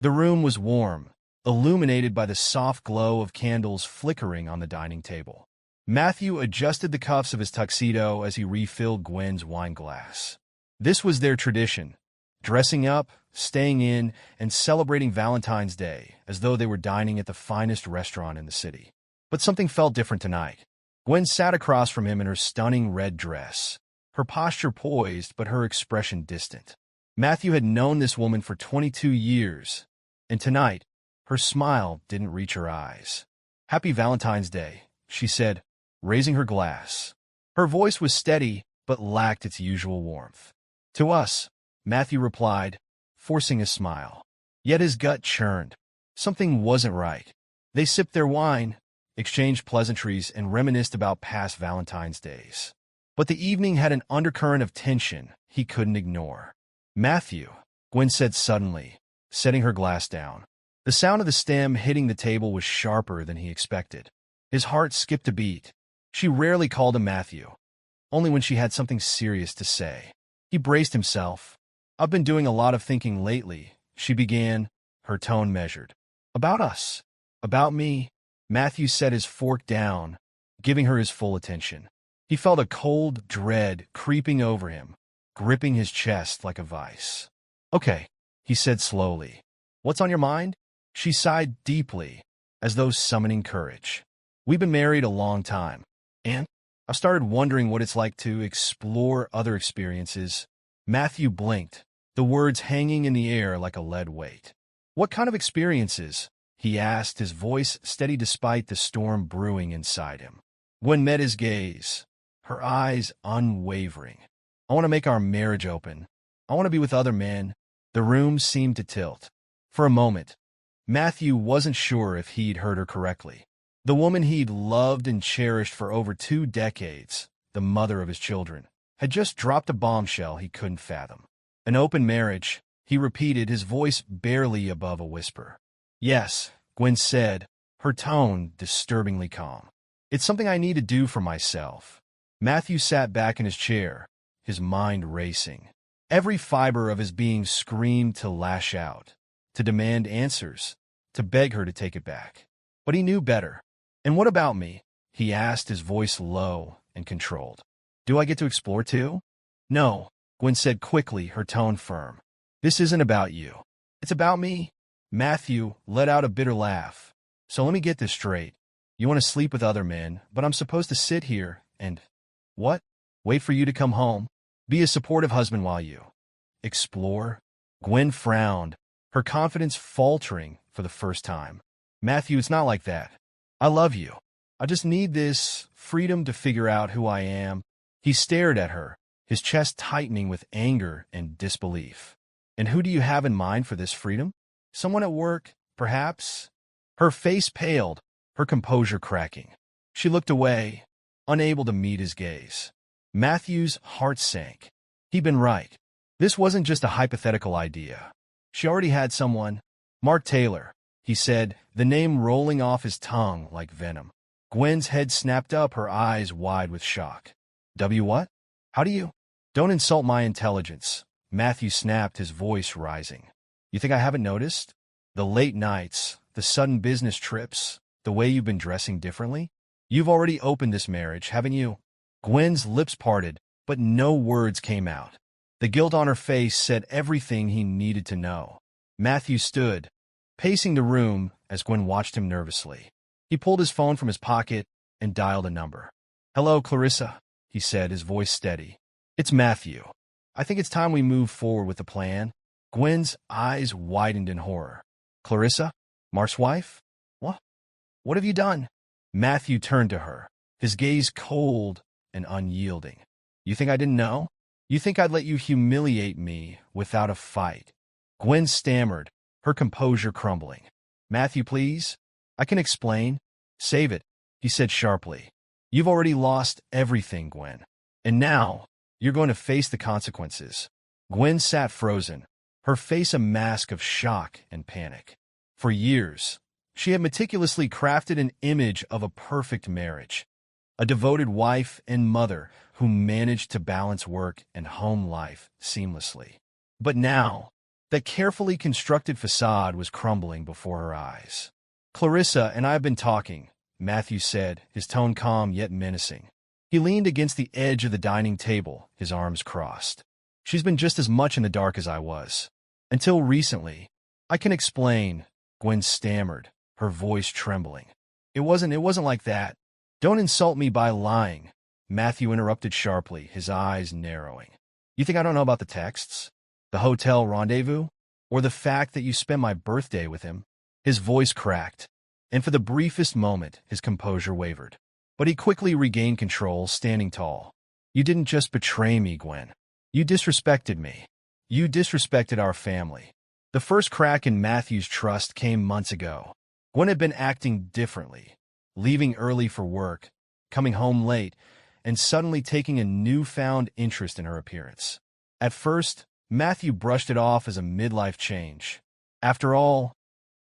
The room was warm, illuminated by the soft glow of candles flickering on the dining table. Matthew adjusted the cuffs of his tuxedo as he refilled Gwen's wine glass. This was their tradition, dressing up, staying in, and celebrating Valentine's Day as though they were dining at the finest restaurant in the city. But something felt different tonight. Gwen sat across from him in her stunning red dress, her posture poised but her expression distant. Matthew had known this woman for 22 years, and tonight, her smile didn't reach her eyes. "Happy Valentine's Day," she said, raising her glass. Her voice was steady but lacked its usual warmth. "To us," Matthew replied, forcing a smile. Yet his gut churned. Something wasn't right. They sipped their wine, exchanged pleasantries, and reminisced about past Valentine's Days. But the evening had an undercurrent of tension he couldn't ignore. "Matthew," Gwen said suddenly, setting her glass down. The sound of the stem hitting the table was sharper than he expected. His heart skipped a beat. She rarely called him Matthew, only when she had something serious to say. He braced himself. "I've been doing a lot of thinking lately," she began, her tone measured. "About us. About me." Matthew set his fork down, giving her his full attention. He felt a cold dread creeping over him, gripping his chest like a vice. "Okay," he said slowly. "What's on your mind?" She sighed deeply, as though summoning courage. "We've been married a long time, and I've started wondering what it's like to explore other experiences." Matthew blinked, the words hanging in the air like a lead weight. "What kind of experiences?" he asked, his voice steady despite the storm brewing inside him. Gwen met his gaze, her eyes unwavering. "I want to make our marriage open. I want to be with other men." The room seemed to tilt. For a moment, Matthew wasn't sure if he'd heard her correctly. The woman he'd loved and cherished for over 2 decades, the mother of his children, had just dropped a bombshell he couldn't fathom. "An open marriage," he repeated, his voice barely above a whisper. "Yes," Gwen said, her tone disturbingly calm. "It's something I need to do for myself." Matthew sat back in his chair, his mind racing. Every fiber of his being screamed to lash out, to demand answers, to beg her to take it back. But he knew better. "And what about me?" he asked, his voice low and controlled. "Do I get to explore too?" "No," Gwen said quickly, her tone firm. "This isn't about you. It's about me." Matthew let out a bitter laugh. "So let me get this straight. You want to sleep with other men, but I'm supposed to sit here and... what? Wait for you to come home? Be a supportive husband while you... explore?" Gwen frowned, her confidence faltering for the first time. "Matthew, it's not like that. I love you. I just need this freedom to figure out who I am." He stared at her, his chest tightening with anger and disbelief. "And who do you have in mind for this freedom? Someone at work, perhaps?" Her face paled, her composure cracking. She looked away, unable to meet his gaze. Matthew's heart sank. He'd been right. This wasn't just a hypothetical idea. She already had someone. "Mark Taylor," he said, the name rolling off his tongue like venom. Gwen's head snapped up, her eyes wide with shock. What? How do you—" "Don't insult my intelligence," Matthew snapped, his voice rising. "You think I haven't noticed? The late nights, the sudden business trips, the way you've been dressing differently? You've already opened this marriage, haven't you?" Gwen's lips parted, but no words came out. The guilt on her face said everything he needed to know. Matthew stood, pacing the room as Gwen watched him nervously. He pulled his phone from his pocket and dialed a number. "Hello, Clarissa," he said, his voice steady. "It's Matthew. I think it's time we move forward with the plan." Gwen's eyes widened in horror. "Clarissa? Mark's wife? What? What have you done?" Matthew turned to her, his gaze cold and unyielding. "You think I didn't know? You think I'd let you humiliate me without a fight?" Gwen stammered, her composure crumbling. "Matthew, please. I can explain." "Save it," he said sharply. "You've already lost everything, Gwen. And now, you're going to face the consequences." Gwen sat frozen, her face a mask of shock and panic. For years, she had meticulously crafted an image of a perfect marriage, a devoted wife and mother who managed to balance work and home life seamlessly. But now, That carefully constructed facade was crumbling before her eyes. "Clarissa and I have been talking," Matthew said, his tone calm yet menacing. He leaned against the edge of the dining table, his arms crossed. "She's been just as much in the dark as I was. Until recently. I can explain," Gwen stammered, her voice trembling. It wasn't like that." "Don't insult me by lying," Matthew interrupted sharply, his eyes narrowing. "You think I don't know about the texts? The hotel rendezvous? Or the fact that you spent my birthday with him?" His voice cracked, and for the briefest moment his composure wavered. But he quickly regained control, standing tall. "You didn't just betray me, Gwen. You disrespected me. You disrespected our family." The first crack in Matthew's trust came months ago. Gwen had been acting differently, leaving early for work, coming home late, and suddenly taking a newfound interest in her appearance. At first, Matthew brushed it off as a midlife change. After all,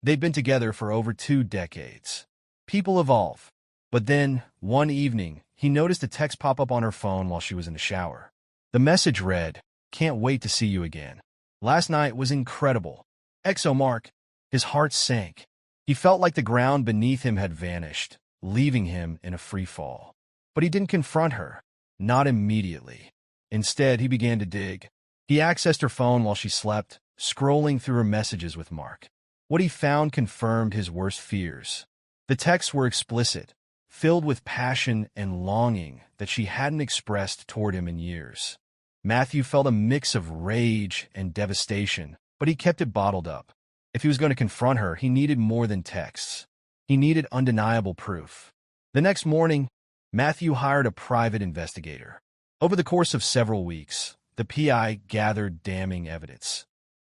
they'd been together for over 2 decades. People evolve. But then, one evening, he noticed a text pop up on her phone while she was in the shower. The message read, "Can't wait to see you again. Last night was incredible. XO Mark." His heart sank. He felt like the ground beneath him had vanished, leaving him in a free fall. But he didn't confront her. Not immediately. Instead, he began to dig. He accessed her phone while she slept, scrolling through her messages with Mark. What he found confirmed his worst fears. The texts were explicit, filled with passion and longing that she hadn't expressed toward him in years. Matthew felt a mix of rage and devastation, but he kept it bottled up. If he was going to confront her, he needed more than texts. He needed undeniable proof. The next morning, Matthew hired a private investigator. Over the course of several weeks, the PI gathered damning evidence.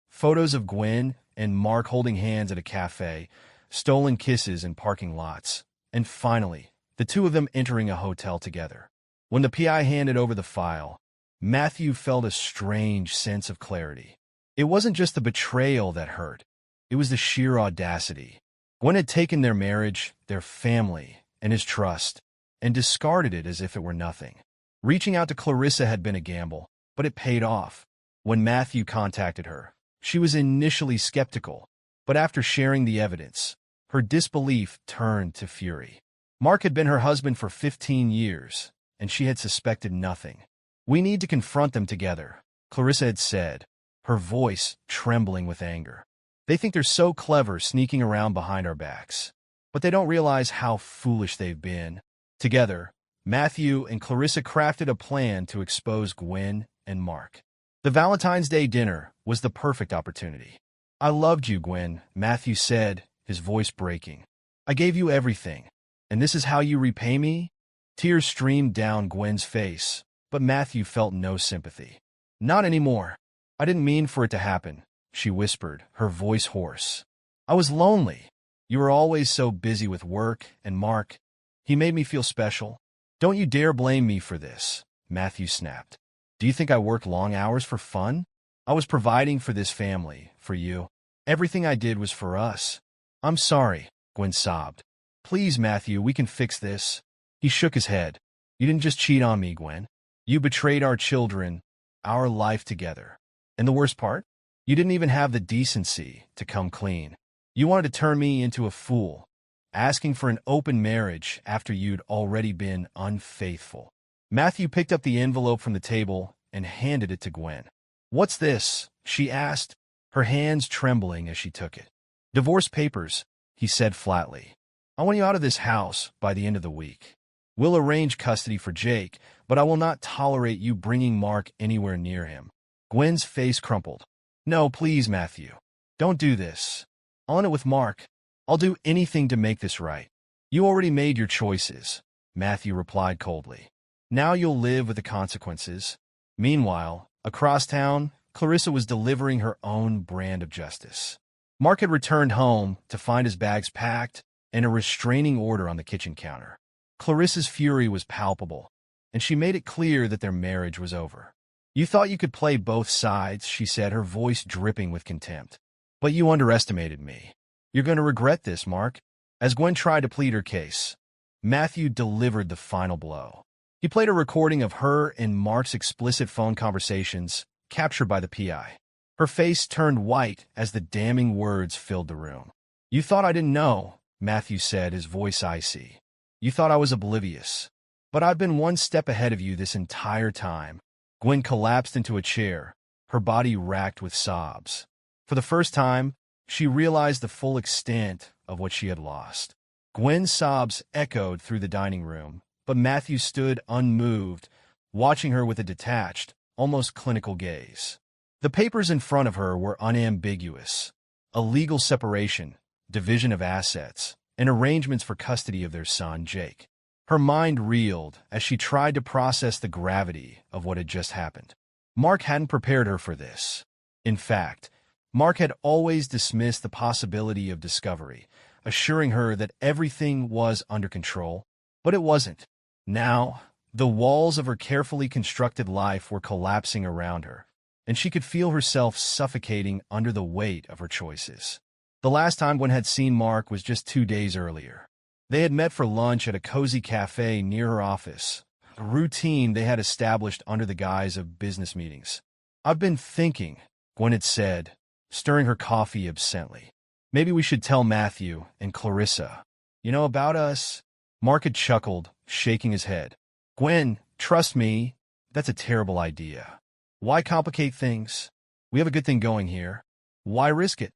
Photos of Gwen and Mark holding hands at a cafe, stolen kisses in parking lots, and finally, the two of them entering a hotel together. When the PI handed over the file, Matthew felt a strange sense of clarity. It wasn't just the betrayal that hurt. It was the sheer audacity. Gwen had taken their marriage, their family, and his trust, and discarded it as if it were nothing. Reaching out to Clarissa had been a gamble, but it paid off. When Matthew contacted her, she was initially skeptical, but after sharing the evidence, her disbelief turned to fury. Mark had been her husband for 15 years, and she had suspected nothing. "We need to confront them together," Clarissa had said, her voice trembling with anger. "They think they're so clever sneaking around behind our backs, but they don't realize how foolish they've been." Together, Matthew and Clarissa crafted a plan to expose Gwen and Mark. The Valentine's Day dinner was the perfect opportunity. "I loved you, Gwen," Matthew said, his voice breaking. "I gave you everything, and this is how you repay me?" Tears streamed down Gwen's face, but Matthew felt no sympathy. "Not anymore. I didn't mean for it to happen," she whispered, her voice hoarse. "I was lonely. You were always so busy with work, and Mark, he made me feel special." "Don't you dare blame me for this," Matthew snapped. "Do you think I work long hours for fun? I was providing for this family, for you. Everything I did was for us." "I'm sorry," Gwen sobbed. "Please, Matthew, we can fix this." He shook his head. "You didn't just cheat on me, Gwen. You betrayed our children, our life together. And the worst part? You didn't even have the decency to come clean. You wanted to turn me into a fool, asking for an open marriage after you'd already been unfaithful." Matthew picked up the envelope from the table and handed it to Gwen. "What's this?" she asked, her hands trembling as she took it. "Divorce papers," he said flatly. "I want you out of this house by the end of the week. We'll arrange custody for Jake, but I will not tolerate you bringing Mark anywhere near him." Gwen's face crumpled. "No, please, Matthew. Don't do this. I'll end it with Mark. I'll do anything to make this right." "You already made your choices," Matthew replied coldly. "Now you'll live with the consequences." Meanwhile, across town, Clarissa was delivering her own brand of justice. Mark had returned home to find his bags packed and a restraining order on the kitchen counter. Clarissa's fury was palpable, and she made it clear that their marriage was over. "You thought you could play both sides," she said, her voice dripping with contempt. "But you underestimated me. You're going to regret this, Mark." As Gwen tried to plead her case, Matthew delivered the final blow. He played a recording of her and Mark's explicit phone conversations, captured by the PI. Her face turned white as the damning words filled the room. "You thought I didn't know," Matthew said, his voice icy. "You thought I was oblivious. But I've been one step ahead of you this entire time." Gwen collapsed into a chair, her body racked with sobs. For the first time, she realized the full extent of what she had lost. Gwen's sobs echoed through the dining room, but Matthew stood unmoved, watching her with a detached, almost clinical gaze. The papers in front of her were unambiguous: a legal separation, division of assets, and arrangements for custody of their son, Jake. Her mind reeled as she tried to process the gravity of what had just happened. Mark hadn't prepared her for this. In fact, Mark had always dismissed the possibility of discovery, assuring her that everything was under control, but it wasn't. Now, the walls of her carefully constructed life were collapsing around her, and she could feel herself suffocating under the weight of her choices. The last time Gwen had seen Mark was just 2 days earlier. They had met for lunch at a cozy cafe near her office, a routine they had established under the guise of business meetings. "I've been thinking," Gwen had said, stirring her coffee absently. "Maybe we should tell Matthew and Clarissa. You know about us?" Mark had chuckled, shaking his head. "Gwen, trust me, that's a terrible idea. Why complicate things? We have a good thing going here. Why risk it?"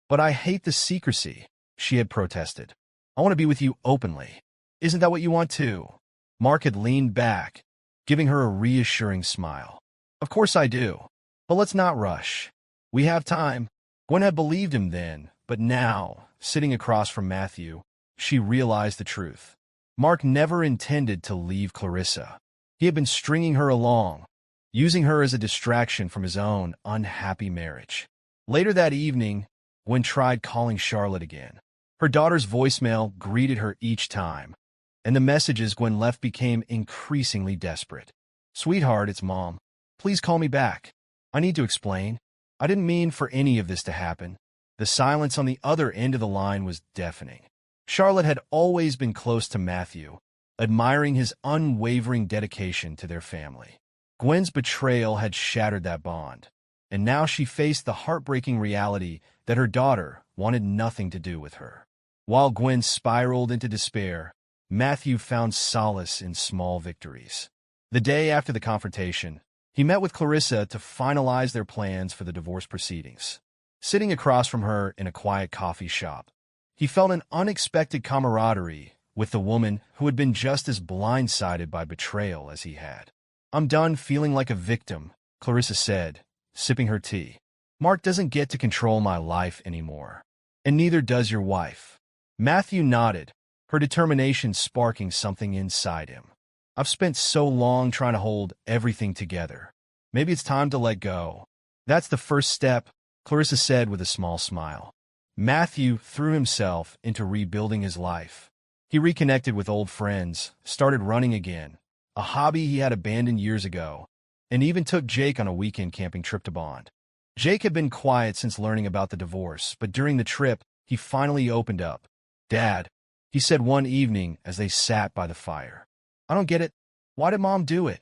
"But I hate the secrecy," she had protested. "I want to be with you openly. Isn't that what you want too?" Mark had leaned back, giving her a reassuring smile. "Of course I do. But let's not rush. We have time." Gwen had believed him then, but now, sitting across from Matthew, she realized the truth. Mark never intended to leave Clarissa. He had been stringing her along, using her as a distraction from his own unhappy marriage. Later that evening, Gwen tried calling Charlotte again. Her daughter's voicemail greeted her each time, and the messages Gwen left became increasingly desperate. "Sweetheart, it's Mom. Please call me back. I need to explain. I didn't mean for any of this to happen." The silence on the other end of the line was deafening. Charlotte had always been close to Matthew, admiring his unwavering dedication to their family. Gwen's betrayal had shattered that bond, and now she faced the heartbreaking reality that her daughter wanted nothing to do with her. While Gwen spiraled into despair, Matthew found solace in small victories. The day after the confrontation, he met with Clarissa to finalize their plans for the divorce proceedings. Sitting across from her in a quiet coffee shop, he felt an unexpected camaraderie with the woman who had been just as blindsided by betrayal as he had. "I'm done feeling like a victim," Clarissa said, sipping her tea. "Mark doesn't get to control my life anymore. And neither does your wife." Matthew nodded, her determination sparking something inside him. "I've spent so long trying to hold everything together. Maybe it's time to let go." "That's the first step," Clarissa said with a small smile. Matthew threw himself into rebuilding his life. He reconnected with old friends, started running again, a hobby he had abandoned years ago, and even took Jake on a weekend camping trip to Bond. Jake had been quiet since learning about the divorce, but during the trip, he finally opened up. "Dad," he said one evening as they sat by the fire, "I don't get it. Why did Mom do it?"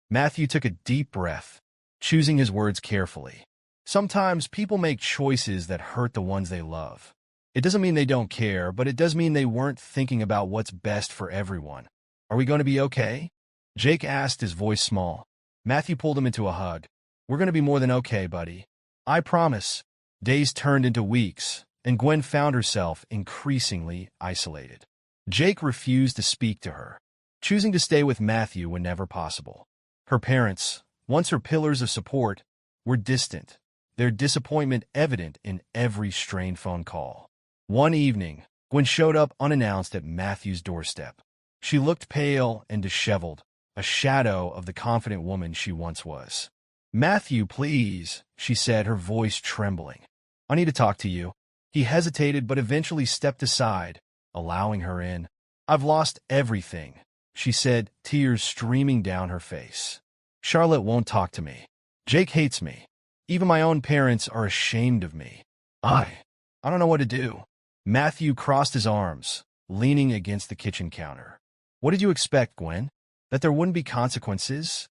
Matthew took a deep breath, choosing his words carefully. "Sometimes people make choices that hurt the ones they love. It doesn't mean they don't care, but it does mean they weren't thinking about what's best for everyone. Are we going to be okay?" Jake asked, his voice small. Matthew pulled him into a hug. "We're going to be more than okay, buddy. I promise." Days turned into weeks, and Gwen found herself increasingly isolated. Jake refused to speak to her, choosing to stay with Matthew whenever possible. Her parents, once her pillars of support, were distant, their disappointment evident in every strained phone call. One evening, Gwen showed up unannounced at Matthew's doorstep. She looked pale and disheveled, a shadow of the confident woman she once was. "Matthew, please," she said, her voice trembling. "I need to talk to you." He hesitated but eventually stepped aside, allowing her in. "I've lost everything," she said, tears streaming down her face. "Charlotte won't talk to me. Jake hates me. Even my own parents are ashamed of me. I don't know what to do." Matthew crossed his arms, leaning against the kitchen counter. "What did you expect, Gwen? That there wouldn't be consequences?"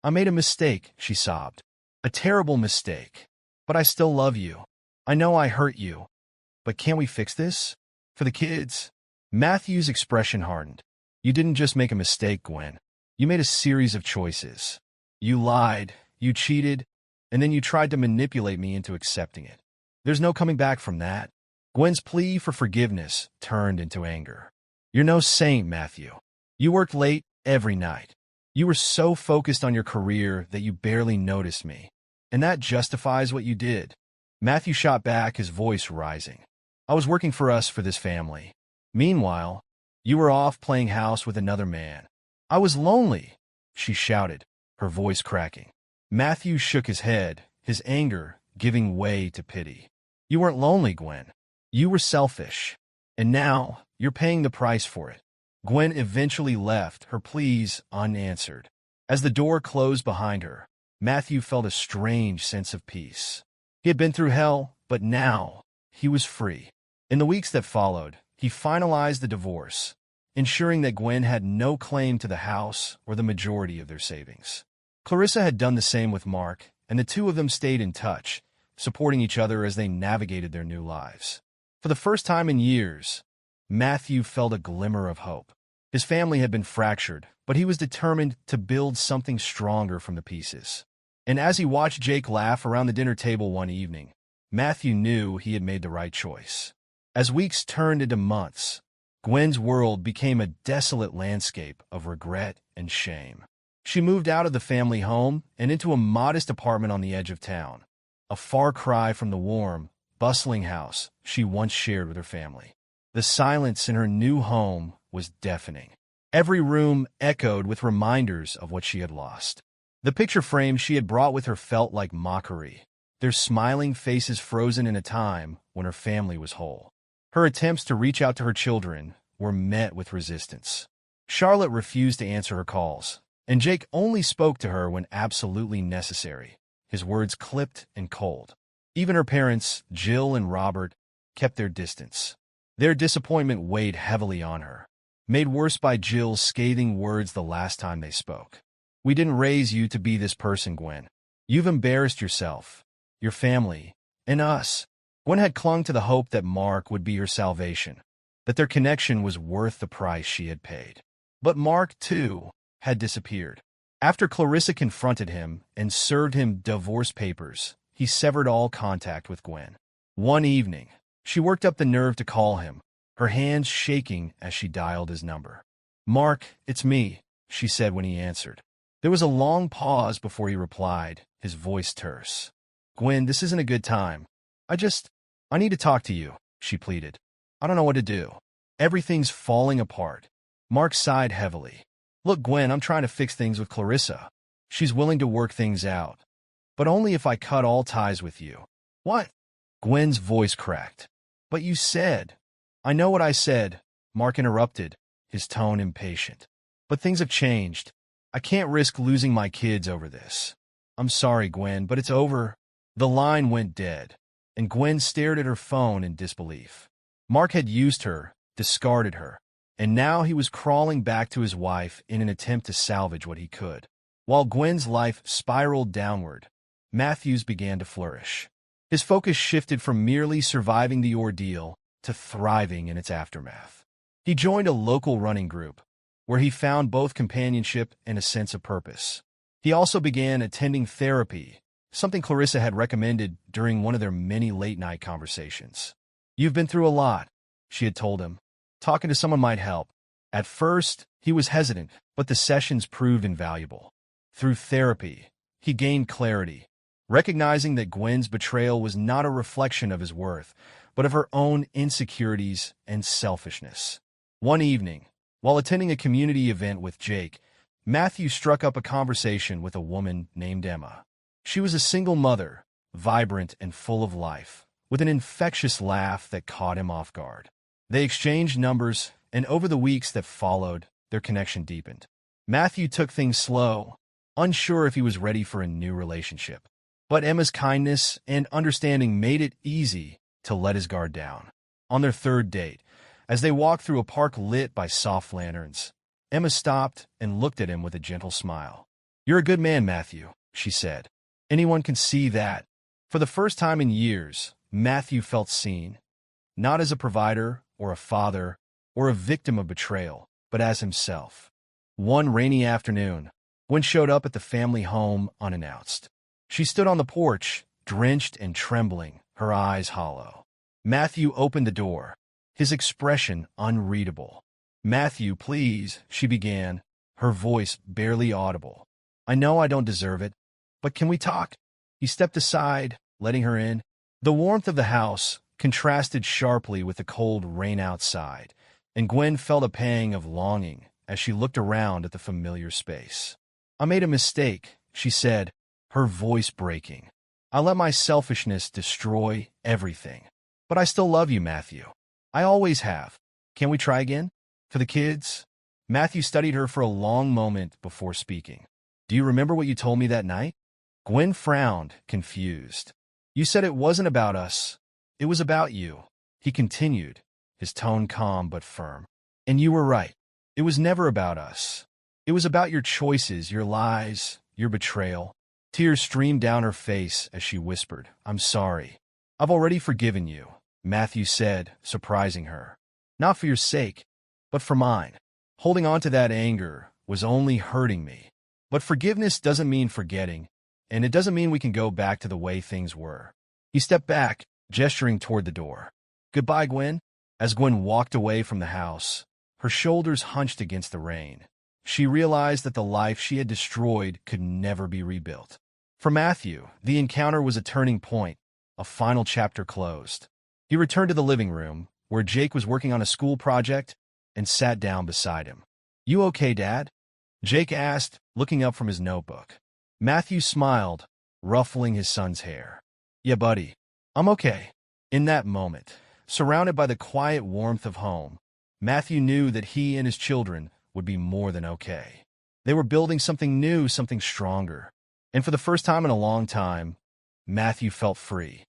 "I made a mistake," she sobbed. "A terrible mistake. But I still love you. I know I hurt you. But can't we fix this? For the kids? Matthew's expression hardened. You didn't just make a mistake, Gwen. You made a series of choices. You lied, you cheated, and then you tried to manipulate me into accepting it. There's no coming back from that. Gwen's plea for forgiveness turned into anger. You're no saint, Matthew. You worked late every night. You were so focused on your career that you barely noticed me. And that justifies what you did. Matthew shot back, his voice rising. I was working for us, for this family. Meanwhile, you were off playing house with another man. I was lonely, she shouted, her voice cracking. Matthew shook his head, his anger giving way to pity. You weren't lonely, Gwen. You were selfish. And now, you're paying the price for it. Gwen eventually left, her pleas unanswered. As the door closed behind her, Matthew felt a strange sense of peace. He had been through hell, but now he was free. In the weeks that followed, he finalized the divorce, ensuring that Gwen had no claim to the house or the majority of their savings. Clarissa had done the same with Mark, and the two of them stayed in touch, supporting each other as they navigated their new lives. For the first time in years, Matthew felt a glimmer of hope. His family had been fractured, but he was determined to build something stronger from the pieces. And as he watched Jake laugh around the dinner table one evening, Matthew knew he had made the right choice. As weeks turned into months, Gwen's world became a desolate landscape of regret and shame. She moved out of the family home and into a modest apartment on the edge of town, a far cry from the warm, bustling house she once shared with her family. The silence in her new home was deafening. Every room echoed with reminders of what she had lost. The picture frames she had brought with her felt like mockery, their smiling faces frozen in a time when her family was whole. Her attempts to reach out to her children were met with resistance. Charlotte refused to answer her calls, and Jake only spoke to her when absolutely necessary, his words clipped and cold. Even her parents, Jill and Robert, kept their distance. Their disappointment weighed heavily on her, made worse by Jill's scathing words the last time they spoke. We didn't raise you to be this person, Gwen. You've embarrassed yourself, your family, and us. Gwen had clung to the hope that Mark would be her salvation, that their connection was worth the price she had paid. But Mark, too, had disappeared. After Clarissa confronted him and served him divorce papers, he severed all contact with Gwen. One evening, she worked up the nerve to call him, her hands shaking as she dialed his number. "Mark, it's me," she said when he answered. There was a long pause before he replied, his voice terse. "Gwen, this isn't a good time. I need to talk to you," she pleaded. "I don't know what to do. Everything's falling apart." Mark sighed heavily. "Look, Gwen, I'm trying to fix things with Clarissa. She's willing to work things out, but only if I cut all ties with you." "What?" Gwen's voice cracked. "But you said—" "I know what I said," Mark interrupted, his tone impatient. "But things have changed. I can't risk losing my kids over this. I'm sorry, Gwen, but it's over." The line went dead, and Gwen stared at her phone in disbelief. Mark had used her, discarded her, and now he was crawling back to his wife in an attempt to salvage what he could. While Gwen's life spiraled downward, Matthew's began to flourish. His focus shifted from merely surviving the ordeal to thriving in its aftermath. He joined a local running group, where he found both companionship and a sense of purpose. He also began attending therapy, something Clarissa had recommended during one of their many late-night conversations. "You've been through a lot," she had told him. "Talking to someone might help." At first, he was hesitant, but the sessions proved invaluable. Through therapy, he gained clarity, recognizing that Gwen's betrayal was not a reflection of his worth, but of her own insecurities and selfishness. One evening, while attending a community event with Jake, Matthew struck up a conversation with a woman named Emma. She was a single mother, vibrant and full of life, with an infectious laugh that caught him off guard. They exchanged numbers, and over the weeks that followed, their connection deepened. Matthew took things slow, unsure if he was ready for a new relationship. But Emma's kindness and understanding made it easy to let his guard down. On their third date, as they walked through a park lit by soft lanterns, Emma stopped and looked at him with a gentle smile. "You're a good man, Matthew," she said. "Anyone can see that." For the first time in years, Matthew felt seen, not as a provider or a father or a victim of betrayal, but as himself. One rainy afternoon, Gwen showed up at the family home unannounced. She stood on the porch, drenched and trembling, her eyes hollow. Matthew opened the door, his expression unreadable. "Matthew, please," she began, her voice barely audible. "I know I don't deserve it, but can we talk?" He stepped aside, letting her in. The warmth of the house contrasted sharply with the cold rain outside, and Gwen felt a pang of longing as she looked around at the familiar space. "I made a mistake," she said, her voice breaking. "I let my selfishness destroy everything. But I still love you, Matthew. I always have. Can we try again? For the kids?" Matthew studied her for a long moment before speaking. "Do you remember what you told me that night?" Gwen frowned, confused. "You said it wasn't about us. It was about you," he continued, his tone calm but firm. "And you were right. It was never about us. It was about your choices, your lies, your betrayal." Tears streamed down her face as she whispered, "I'm sorry. I've already forgiven you," Matthew said, surprising her. "Not for your sake, but for mine. Holding on to that anger was only hurting me. But forgiveness doesn't mean forgetting, and it doesn't mean we can go back to the way things were." He stepped back, gesturing toward the door. "Goodbye, Gwen." As Gwen walked away from the house, her shoulders hunched against the rain. She realized that the life she had destroyed could never be rebuilt. For Matthew, the encounter was a turning point, a final chapter closed. He returned to the living room, where Jake was working on a school project, and sat down beside him. "You okay, Dad?" Jake asked, looking up from his notebook. Matthew smiled, ruffling his son's hair. "Yeah, buddy, I'm okay." In that moment, surrounded by the quiet warmth of home, Matthew knew that he and his children would be more than okay. They were building something new, something stronger. And for the first time in a long time, Matthew felt free.